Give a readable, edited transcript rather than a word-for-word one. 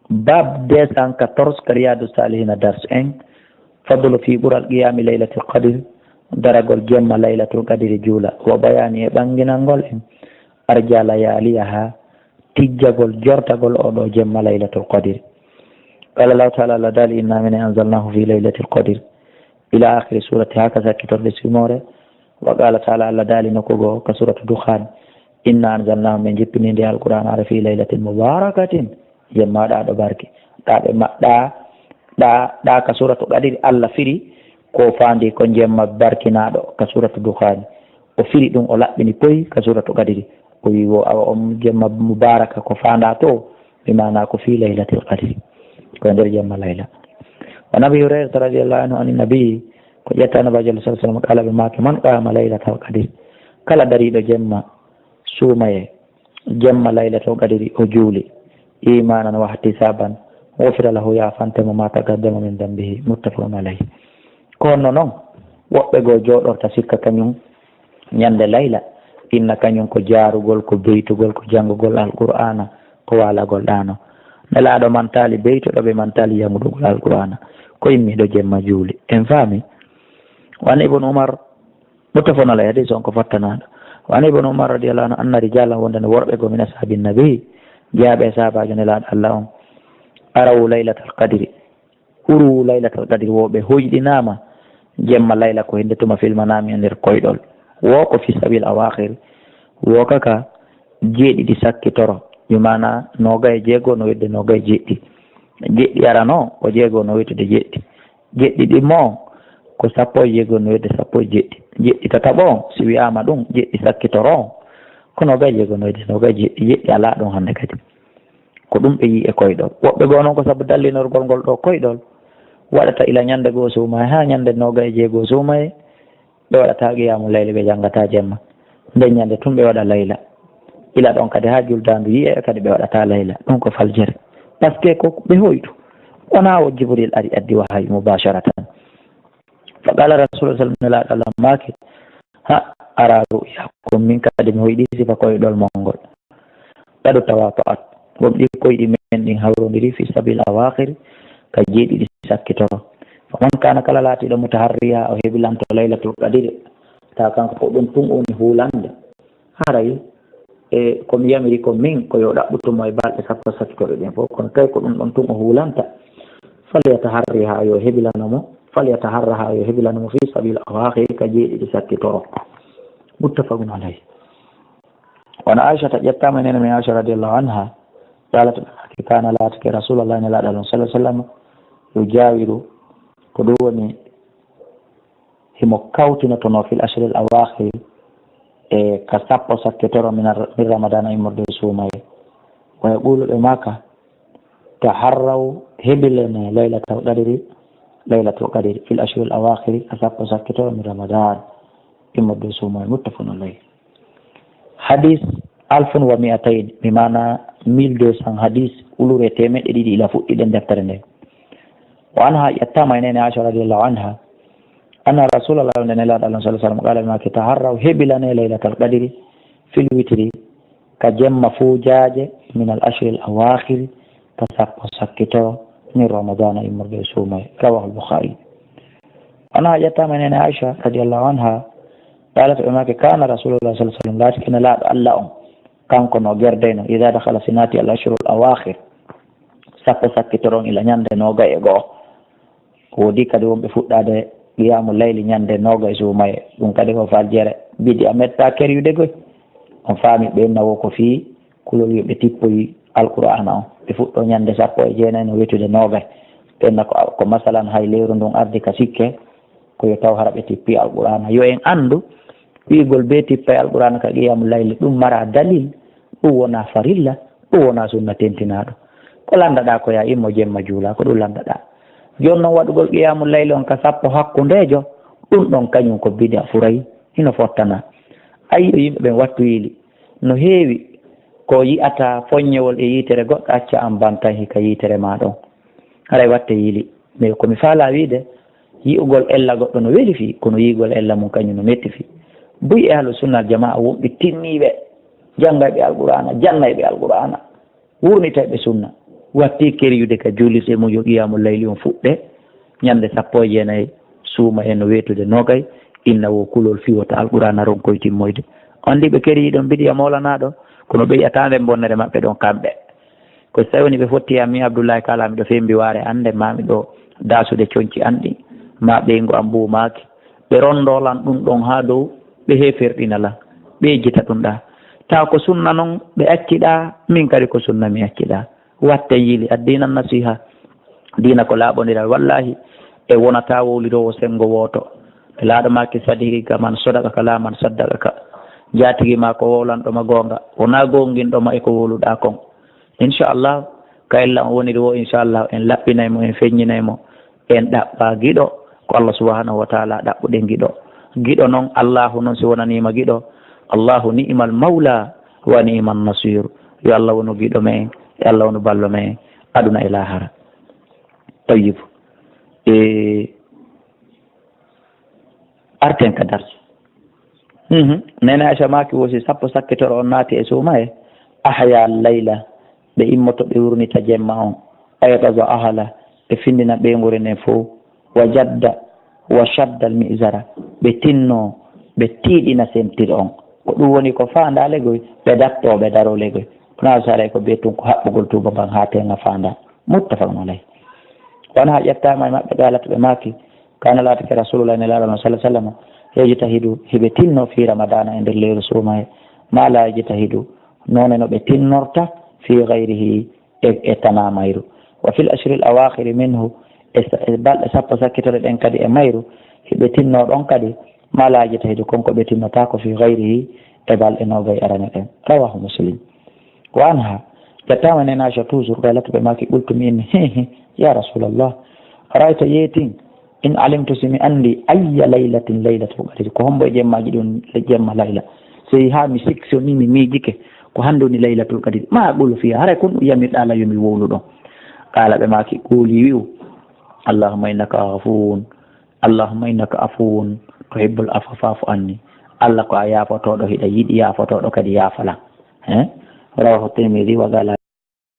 bab 214 ka Riyadou Salihina dars en fadlu fi ɓural qiyami laylatul qadr daragol jemma laylatul qadri juula wo bayani e ɓanginalngol en arja layaliyaha tijjagol jortagol oɗo jemma laylatul qadr. qala llahu taala allah daali inna min anzalnahu fi laylatil qadr ila akhiri surati haka sakkitorde simore. wa qala taala allah daali nokkugo ka suratu dukhan inna anzalnahu min jippininde alquran ara fi laylatin mubarakatin jemmaɗa ɗo barke ɗaɓe maɗɗa ɗa ka suratu qadr allah firi ko fandi ko jemma barkinaɗo ka suratu dukhani o firi ɗum o laɓɓini poyi ka suratu qadr o wi wo awa on jemma mubaraka ko fanda to bimana ko fi laylatil qadr ko nder jemma layla. wa nabi hurairata radiallahu anhu ani nabi ko ƴetta nabaji allah sallah sallam kala ɓe make man qama laylatal qadr kala dariɗo jemma suumaye jemma laylatal qadr o juuli imanan wa ihtisaban wofira lahu yafantemo ma taqaddama min dambihi muttafaqun alayhi. kono noon woɓɓe goo jooɗorta sikka kañum ñande layla inna kañum ko jaarugol ko beytugol ko janngugol alqur'ana ko walagol ɗano nelaɗo mantali beytoɗo ɓe mantali yamudugol alqur'ana ko immiɗo jemma juuli en faami. wan ibn umar muttafaqun alayhi hadis on ko fattanaɗo wan ibn umar radiallahu anhu anna rijalan wondene worɓe go min ashabi nabi jaaɓe sahabajo nelaɗo allah on arawu laylatal qadri huru laylatal qadri woɓe hoyɗinama jemma layla ko hinde tuma filmanami e nder koyɗol wo ko fi sabil awakhir wo kaka jeeɗiɗi sakkitoro jumana noga e jeego no wedde noga e jeɗɗi jeɗɗi arano ko jeego no wettude jeɗɗi jeɗɗiɗi mo ko sappo e jeego no wedde sappo e jeɗɗi jeɗɗi tataɓo si wiyama ɗum jeɗɗi sakkitoro ko noga e jeego no wedde noga e jeɗɗi jeɗɗi ala ɗum hande kadi ko ɗum ɓe yi e koyɗol woɓɓe goo noon ko saabu dallinorgol ngol ɗo koyɗol waɗata ila ñande goo suumaye ha ñande noga e jeegoo suumaye ɓe waɗata qiyamu layla ɓe janggata jemma nden ñande tun ɓe waɗa layla ila ɗon kadi ha juldandu yiye kadi ɓe waɗata layla ɗum ko faljere par ce que ko ɓe hoytu wona o jibril ari addi wahayi mubasharatan fa qala rasulullah sallallahu alaihi wasallam maki ha ara ru'yakum min kadi mi hoyɗi sifa koyɗol mongol ɗaɗo tawa to at gom ɗi koyɗi men ɗin hawrodiri fi sabil awakhir ka jeeɗiɗi sakkitoro faman kana kala laatiɗo mutaharriya o heɓilanto laylatul qadr ta kanko ko ɗum tun woni hulande haray e komi yamiri ko min ko yo ɗaɓɓutumo e balɗe sappo sakkitoɗe ɗen fof kono tawi ko ɗum ɗon tun o hulanta falyataharri ha yo heɓilanomo falyataharra ha yo heɓilanomo fi sabil awakhir ka jeeɗiɗi sakkitoro muttafaqun alayhi. wona aishata ƴettama nene min aicha radiallahu anha qalat kana laatake rasulullah ne laɗa ɗon sallah sallam yo jawiru ko ɗum woni himo kawtinotono fil ashril awakhir e ka sappo sakkitoro min ramadana immorde suumaye wa yaquluɓe maka taharraw heɓilene laylatul qadri fil ashril awakhir ka sappo sakkitoro min ramadan immorde suumaye muttafaqun alayhi. hadis 1200 mi mana 1200 hadis ulure temeɗɗe ɗiɗi ila fuɗɗiɗe deftere nde. wa anha ƴettama enene aicha radiallahu anha anna rasulallah nde nelaɗo allah sallah sallam qala maki taharraw heɓilane laylatal qadri fil witri ka jemma fuujaje min al ashri l awakhir ka sappo sakkito min ramadana immorde suumaye rawahu lbukhari. anha ƴettama enene aicha radiallahu anha qalat ɓe maki kana rasulullah sallah sallam laati nelaɗo allah on kanko no gerdeno ida dakhala sinati al ashru l awakhir sappo sakkitoron ila ñande noga e goho woodi kadi wonɓe fuɗɗade qiyamu layli ñande noga e suumaye ɗum kadi ko faljere biɗi a metta keryude goy on faami ɓe nawo ko fii kulol yoɓe tippoyi alqur'ana on ɓe fuɗɗo ñande sappo e jeenayi no wetude nogay ɓenna ko masalan hay leyru ndun ardi ka sikke koyo taw hara ɓe tippi alqur'ana yo en andu wiigol be tippa e alqur'ana ka qiyamu layli ɗum mara dalil ɗum wona farilla ɗum wona sunna tentinaɗo ko landaɗa ko ya immo jemma juula ko ɗum landaɗa joni noon waɗugol qiyamu layli on ka sappo hakkundejo ɗum ɗon kañum ko bida furayi hino fottana ayiɗo yimɓe ɓen wattu yiili no heewi ko yiyata foññewol e yitere goɗɗo acca an bantan hika yitere ma ɗon haray watte yiili mais komi faala wiide yi'ugol ella goɗɗo no weli fi kono yiigol ella mum kañum no metti fi buyi e ahlu sunnal jamaa wonɓe tinniɓe janngayɓe alqur'ana jannayɓe alqur'ana wurnitayɓe sunna watti keriyude ka juulise mo yo qiyamul layli on fuɗɗe ñande 19 suuma en no wetude nogay inna wo kulol fiwata alqur'ana ron koye timmoyde on ndi ɓe keriyi ɗon mbiɗi ya mawlanaɗo kono ɓeyatande bonnere maɓɓe ɗon kamɓe ko so tawini ɓe fottiyam mi Abdoullahi kala miɗo fembi waare ande mami ɗo dasude coñci an ɗi ma ɓeygo am mbumaki ɓe rondolan ɗum ɗon ha dow ɓe heferɗinala ɓe jita ɗum ɗa taw ko sunna noon ɓe acciɗa min kadi ko sunna mi acciɗa watten yili addina nasiha dina ko laaɓodiral wallahi e wonata wowlirowo sengo woto ɓe laaɗomaki sadika man sodaka ka laman saddaka ka jatigi ma ko wowlanɗoma gonga wona gonguinɗoma eko woluɗa kon inchallah ka ella on woniri wo inchallah en laɓɓinaymo en feññinaymo en ɗaɓɓa giɗo ko Allah subhanahu wa taala ɗaɓɓuɗen giɗo noon allahu noon si wonanima giɗo allahu ni'mal mawla wa ni'man nasir yo Allah wonu giɗo men e Allah wonu ballo men aduna e lahara tayyib arten ka darsi nene Aisha maki wosi sappo sakkitoro on naati e suuma e ahya layla ɓe immoto ɓe wurnita jemma on ayqaza ahala ɓe findina ɓeygore nden fof wa jadda wa shadda al mizara ɓe tinno ɓe tiiɗina sentir on ko ɗum woni ko fanda legoy ɓe datto ɓe daro legoy kono sara ko ɓe tun ko haɓɓugol tuba ban ha tenga fanda muttafaqun alayh wona ha ƴettama e maɓɓe galata ɓe maki kana latake rasulullah ne laɗano sallah sallam yejita hidu hiɓe tinno fi ramadana e nder leyru suuma e mala yejita hidu none no ɓe tinnorta fi gayrihi e tanamayru wa fil ashri l awakhiri minhu e balɗe sappo sakkitore ɗen kadi e mayru hiɓe tinno ɗon kadi mala yejita hidu konko ɓe tinnota ko fi gayrihi e balɗe nogay arane ɗen rawahu muslim wa anha jettama nen Aisha toujours gaylata ɓe maki ɓultumi inni ya rasulallah arayta yeetin in alimtu simi andi ayya laylatin laylatul qadri ko hombo e jemmaji ɗum jemma layla so ha mi sikki so ni mi miijike ko hande woni laylatul qadri ma ɓolo fiya haray kon ɗum yamirɗa ala yomi wowlu ɗon qala ɓe maki quuli wi'u allahumma innaka afuwun tuhibbul afwa fa'fu anni Allah ko a yafotoɗo hiɗa yiɗi yafotoɗo kadi yafala rawahu Tirmidhi wa qala